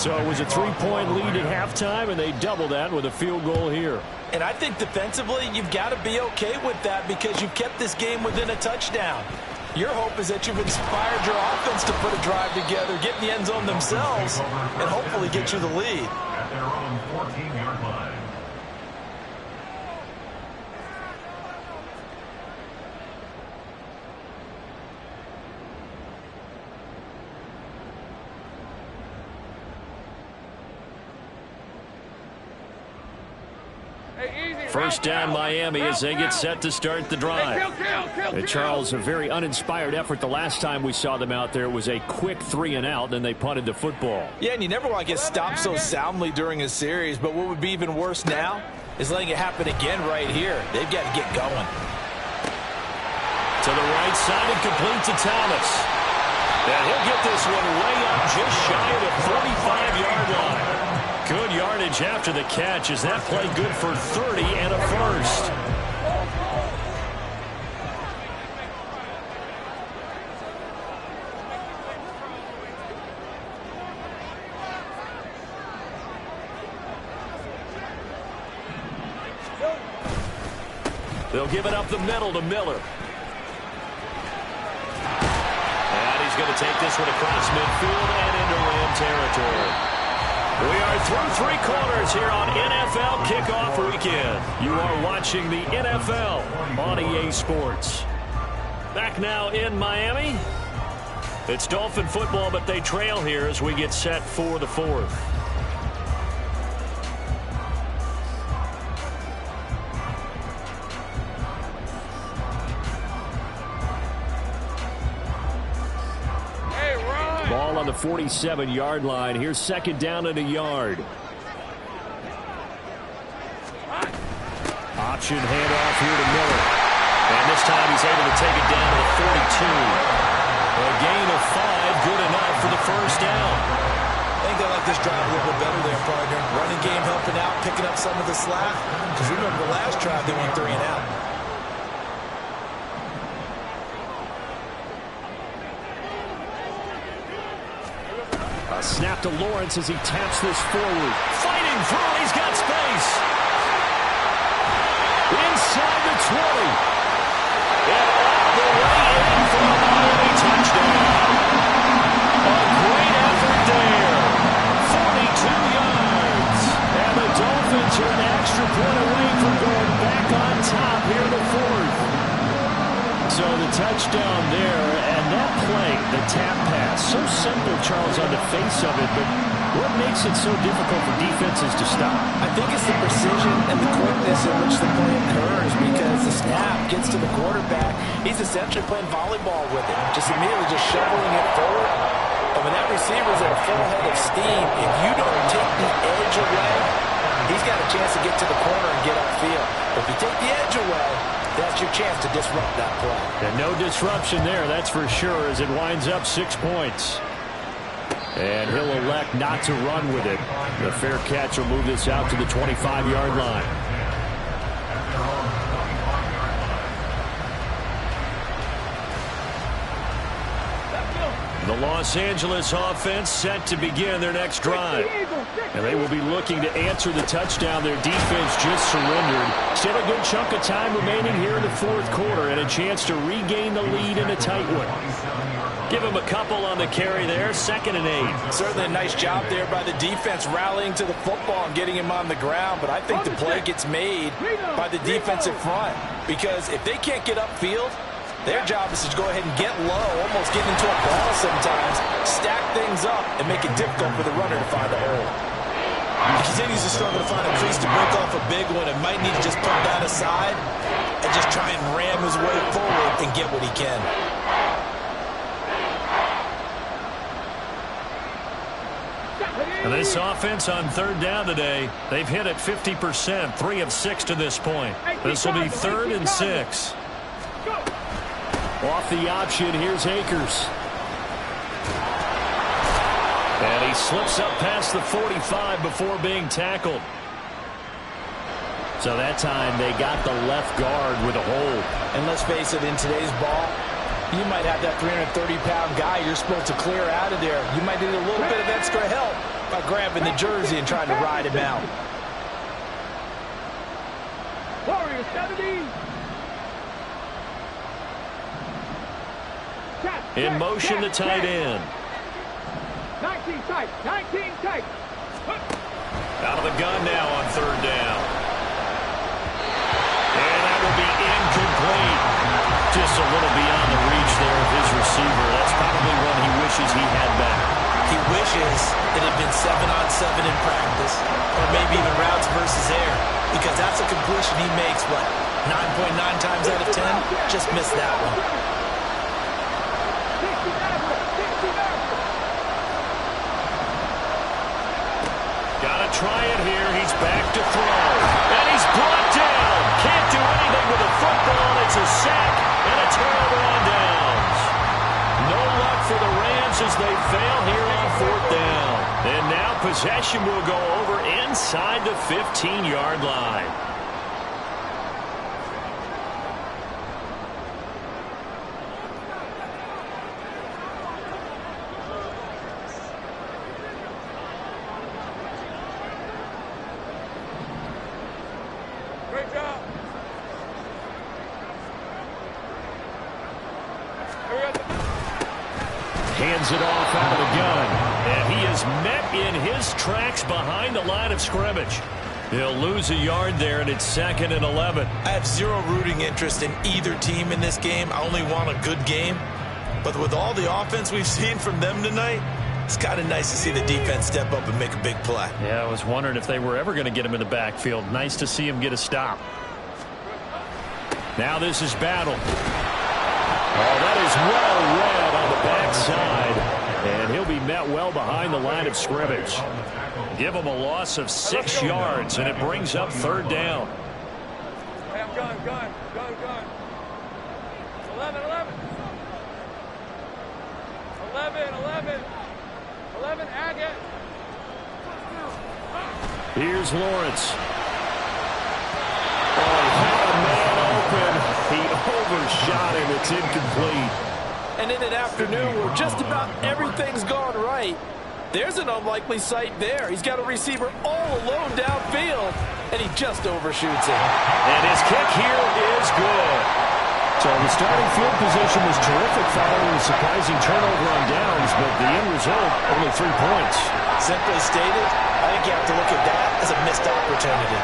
So it was a 3-point lead at halftime, and they double that with a field goal here. And I think defensively, you've got to be okay with that because you've kept this game within a touchdown. Your hope is that you've inspired your offense to put a drive together, get in the end zone themselves, and hopefully get you the lead. At their own 14-yard line. First down Miami as they get set to start the drive. And Charles, a very uninspired effort the last time we saw them out there. It was a quick 3-and-out, then they punted the football. Yeah, and you never want to get stopped so soundly during a series, but what would be even worse now is letting it happen again right here. They've got to get going. To the right side and complete to Thomas. And he'll get this one way up just shy of the 45-yard line. Good yardage after the catch. Is that play good for 30 and a first? They'll give it up the middle to Miller. And he's going to take this one across midfield and into Ram territory. We are through 3 quarters here on NFL Kickoff Weekend. You are watching the NFL on EA Sports. Back now in Miami. It's Dolphin football, but they trail here as we get set for the 4th. Ball on the 47-yard line. Here's second down and a yard. Option handoff here to Miller. And this time he's able to take it down to the 42. A gain of 5, good enough for the first down. I think they like this drive a little bit better there, partner. Running game helping out, picking up some of the slack. Because remember the last drive they went 3-and-out. A snap to Lawrence as he taps this forward. Fighting through, he's got space. Inside the 20. And all the way in for a Miami touchdown. A great effort there. 42 yards. And the Dolphins are an extra point away from going back on top here in the 4th. So the touchdown there, and that play, the tap pass, so simple, Charles, on the face of it, but what makes it so difficult for defenses to stop? I think it's the precision and the quickness in which the play occurs because the snap gets to the quarterback. He's essentially playing volleyball with it, just immediately just shoveling it forward. And when that receiver's at a full head of steam, if you don't take the edge away, he's got a chance to get to the corner and get upfield. But if you take the edge away, that's your chance to disrupt that play. And no disruption there, that's for sure, as it winds up 6 points. And he'll elect not to run with it. The fair catch will move this out to the 25-yard line. The Los Angeles offense set to begin their next drive. And they will be looking to answer the touchdown. Their defense just surrendered. Still a good chunk of time remaining here in the 4th quarter and a chance to regain the lead in a tight one. Give him a couple on the carry there. 2nd and 8. Certainly a nice job there by the defense rallying to the football and getting him on the ground. But I think the play gets made by the defensive front because if they can't get upfield, their job is to go ahead and get low, almost get into a ball sometimes, stack things up, and make it difficult for the runner to find a hole. He continues to struggle to find a crease to break off a big one and might need to just put that aside and just try and ram his way forward and get what he can. And this offense on third down today, they've hit it 50%, 3 of 6 to this point. This will be 3rd and 6. Off the option, here's Akers. And he slips up past the 45 before being tackled. So that time they got the left guard with a hold. And let's face it, in today's ball, you might have that 330-pound guy you're supposed to clear out of there. You might need a little bit of extra help by grabbing the jersey and trying to ride him out. Warrior 70. In motion, the tight end. 19 tight. 19 tight. Out of the gun now on third down. And that will be incomplete. Just a little beyond the reach there of his receiver. That's probably one he wishes he had back. He wishes it had been 7-on-7 in practice, or maybe even routes versus air, because that's a completion he makes, what, 9.9 times out of 10? Just missed that one. Gotta try it here. He's back to throw. And he's brought down. Can't do anything with the football. It's a sack and a turnover on downs. No luck for the Rams as they fail here on 4th down. And now possession will go over inside the 15-yard line. Great job. Hands it off out of the gun. And he is met in his tracks behind the line of scrimmage. He'll lose a yard there, and it's 2nd and 11. I have zero rooting interest in either team in this game. I only want a good game. But with all the offense we've seen from them tonight, it's kind of nice to see the defense step up and make a big play. Yeah, I was wondering if they were ever going to get him in the backfield. Nice to see him get a stop. Now this is Battle. Oh, that is well read on the backside. And he'll be met well behind the line of scrimmage. Give him a loss of 6 yards, and it brings up 3rd down. Hey, I'm gun. 11. 11, Agate. Here's Lawrence. Oh, he had a man open. He overshot him. It's incomplete. And in an afternoon where just about everything's gone right, there's an unlikely sight there. He's got a receiver all alone downfield, and he just overshoots it. And his kick here is good. So the starting field position was terrific following a surprising turnover on downs, but the end result, only 3 points. Simply stated, I think you have to look at that as a missed opportunity.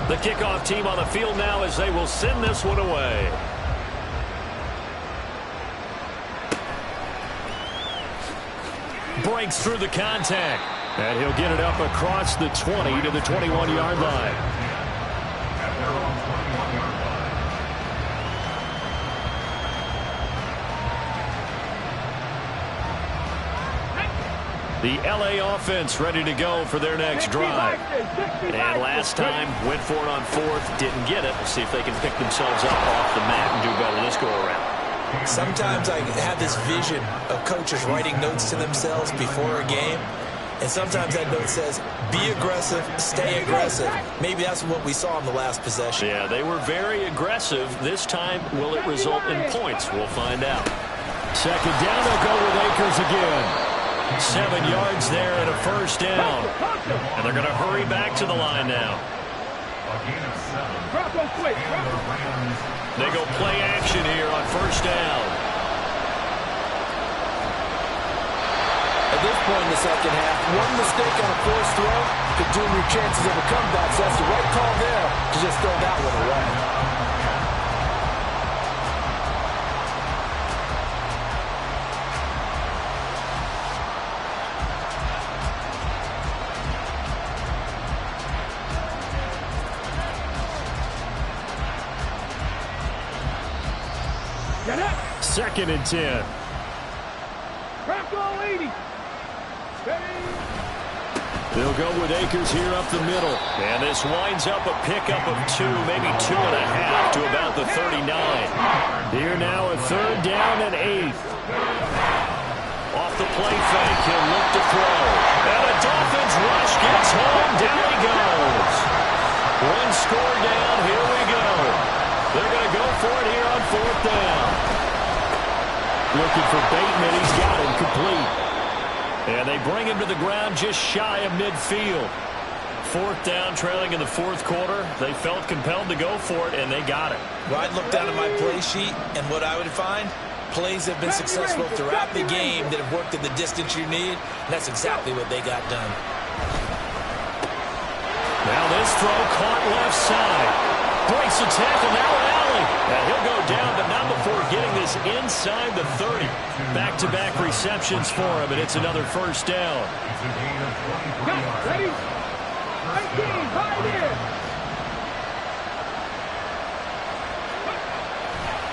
The kickoff team on the field now as they will send this one away. Breaks through the contact. And he'll get it up across the 20 to the 21-yard line. The LA offense ready to go for their next drive. And last time, went for it on 4th, didn't get it. We'll see if they can pick themselves up off the mat and do better this go-around. Sometimes I have this vision of coaches writing notes to themselves before a game. And sometimes that note says, be aggressive, stay aggressive. Maybe that's what we saw in the last possession. Yeah, they were very aggressive. This time, will it result in points? We'll find out. 2nd down, they'll go with Akers again. 7 yards there and a 1st down. And they're going to hurry back to the line now. They go play action here on 1st down. At this point in the second half, one mistake on a forced throw could doom your chances of a comeback. So that's the right call there to just throw that one away. 2nd and 10. Crack all 80. They'll go with Akers here up the middle. And this winds up a pickup of 2, maybe 2.5 to about the 39. Here now a 3rd down and 8. Off the play fake, he'll look to throw. And the Dolphins rush gets home. Down he goes. 1 score down. Here we go. They're going to go for it here on 4th down. Looking for Bateman. He's got him complete. And they bring him to the ground just shy of midfield. 4th down, trailing in the 4th quarter. They felt compelled to go for it, and they got it. Well, I'd look down at my play sheet, and what I would find, plays have been successful throughout the game that have worked in the distance you need, and that's exactly what they got done. Now this throw caught left side. Breaks a tackle, now Allen. And he'll go down, but not before getting this inside the 30. Back-to-back receptions for him, and it's another 1st down. Ready? 19, hide in.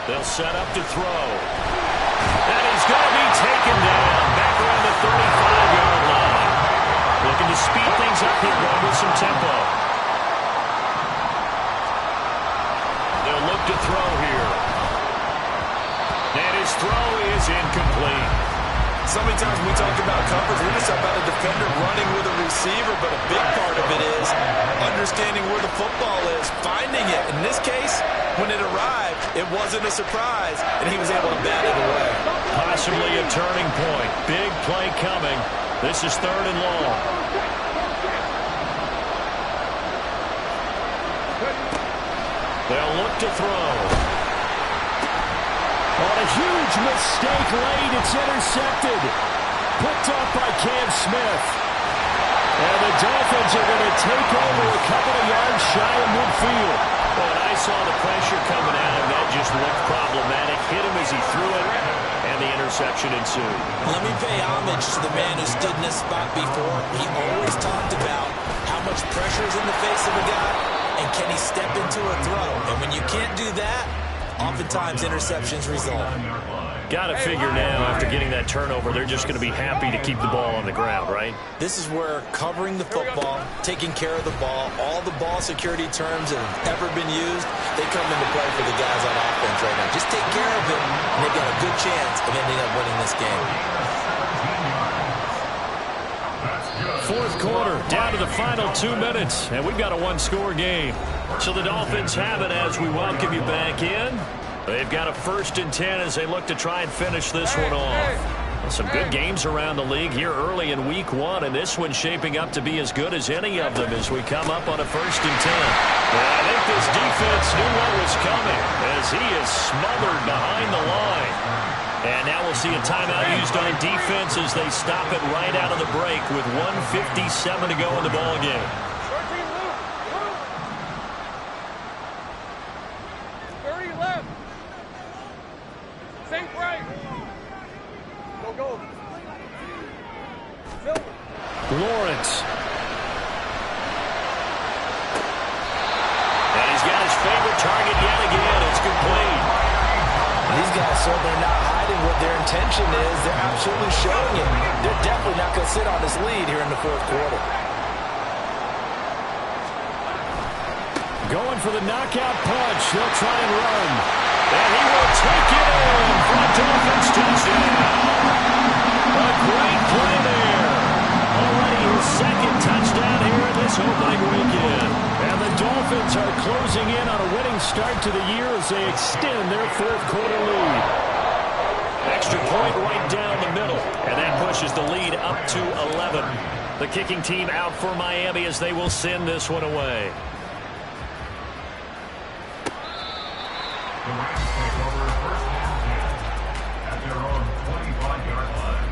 They'll set up to throw. And he's going to be taken down back around the 35-yard line. Looking to speed things up here, going with some tempo. They'll look to throw here. And his throw is incomplete. So many times when we talk about coverage, we're just about a defender running with a receiver, but a big part of it is understanding where the football is, finding it. In this case, when it arrived, it wasn't a surprise, and he was able to bat it away. Possibly a turning point. Big play coming. This is 3rd and long. They'll look to throw. On a huge mistake late, it's intercepted. Picked off by Cam Smith. And the Dolphins are going to take over a couple of yards shy of midfield. Well, and I saw the pressure coming at him. That just looked problematic. Hit him as he threw it, and the interception ensued. Let me pay homage to the man who stood in this spot before. He always talked about how much pressure is in the face of a guy, and can he step into a throw. And when you can't do that, oftentimes interceptions result. Got to figure now, after getting that turnover, they're just going to be happy to keep the ball on the ground, right? This is where covering the football, taking care of the ball, all the ball security terms that have ever been used, they come into play for the guys on offense right now. Just take care of it, and they've got a good chance of ending up winning this game. 4th quarter, down to the final 2 minutes, and we've got a 1-score game. So the Dolphins have it as we welcome you back in. They've got a 1st and 10 as they look to try and finish this one off. Some good games around the league here early in week 1, and this one's shaping up to be as good as any of them as we come up on a 1st and 10. And I think this defense knew what was coming as he is smothered behind the line. And now we'll see a timeout used on defense as they stop it right out of the break with 1:57 to go in the ballgame. 30 left. Sink right. Go. Lawrence. And he's got his favorite target yet again. It's complete. These guys certainly not hiding what their intention is. They're absolutely showing it. They're definitely not going to sit on this lead here in the 4th quarter. Going for the knockout punch. He'll try and run. And he will take it in for a Dolphins touchdown. A great play there. Already his 2nd touchdown here in this opening weekend. And the Dolphins are closing in on a winning start to the year as they extend their 4th quarter lead. Extra point right down the middle. And that pushes the lead up to 11. The kicking team out for Miami as they will send this one away. The Rams take over 1st and 10 at their own 25-yard line.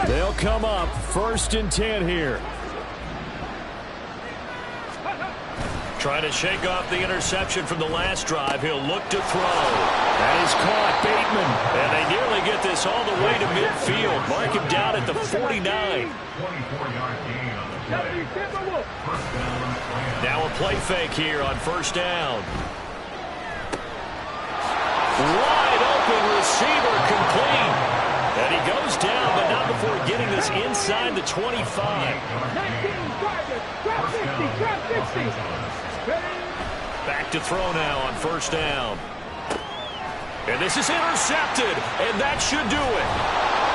They'll come up 1st and 10 here. Trying to shake off the interception from the last drive. He'll look to throw. That is caught. Bateman. And they nearly get this all the way to midfield. Mark him down at the 49. 24-yard gain on the Now a play fake here on first down. Wide open receiver, complete. And he goes down, but not before getting this inside the 25. Back to throw now on first down. And this is intercepted, and that should do it.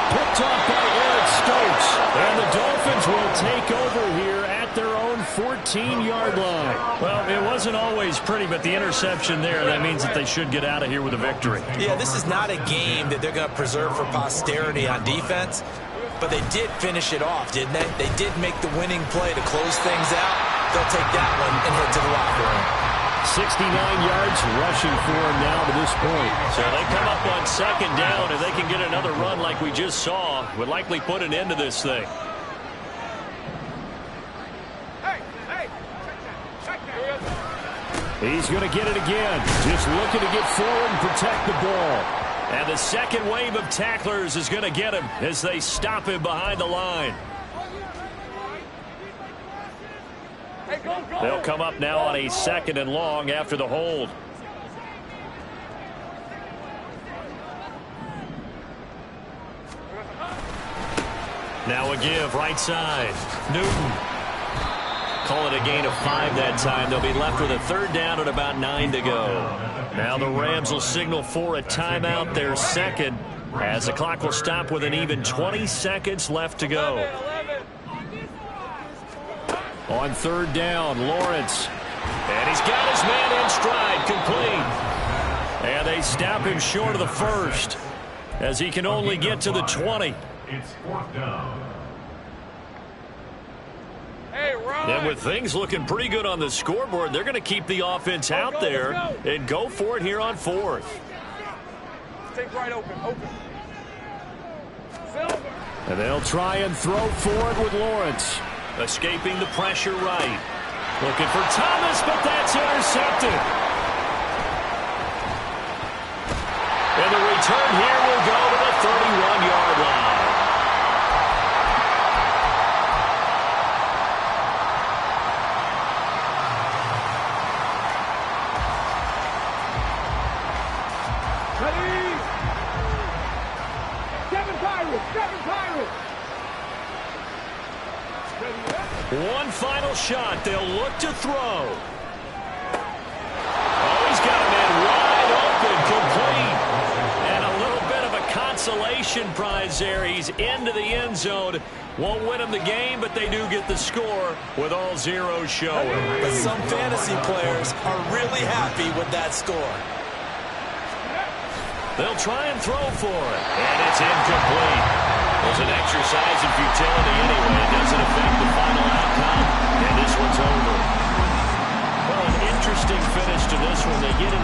Picked off by Eric Stokes. And the Dolphins will take over here at their own 14-yard line. Well, it wasn't always pretty, but the interception there, that means that they should get out of here with a victory. Yeah, this is not a game that they're going to preserve for posterity on defense, but they did finish it off, didn't they? They did make the winning play to close things out. They'll take that one and head to the locker room. 69 yards rushing for him now to this point. So they come up on second down, and they can get another run like we just saw. Would likely put an end to this thing. He's going to get it again. Just looking to get forward and protect the ball. And the second wave of tacklers is going to get him as they stop him behind the line. They'll come up now on a second and long after the hold. Now a give right side. Newton. Call it a gain of 5 that time. They'll be left with a third down and about 9 to go. Now the Rams will signal for a timeout, their second, as the clock will stop with an even 20 seconds left to go. On third down, Lawrence. And he's got his man in stride, complete. And they stop him short of the first, as he can only get to the 20. It's fourth down. And with things looking pretty good on the scoreboard, they're going to keep the offense out there and go for it here on fourth. Take right open. And they'll try and throw for it with Lawrence. Escaping the pressure right. Looking for Thomas, but that's intercepted. And the return here will go to the 31-yard line. One final shot. They'll look to throw. Oh, he's got a man wide open, complete. And a little bit of a consolation prize there. He's into the end zone. Won't win him the game, but they do get the score with all zeros showing. But some fantasy players are really happy with that score. They'll try and throw for it. And it's incomplete. It was an exercise in futility anyway. It doesn't affect the final outcome. And this one's over. Well, an interesting finish to this one. They get in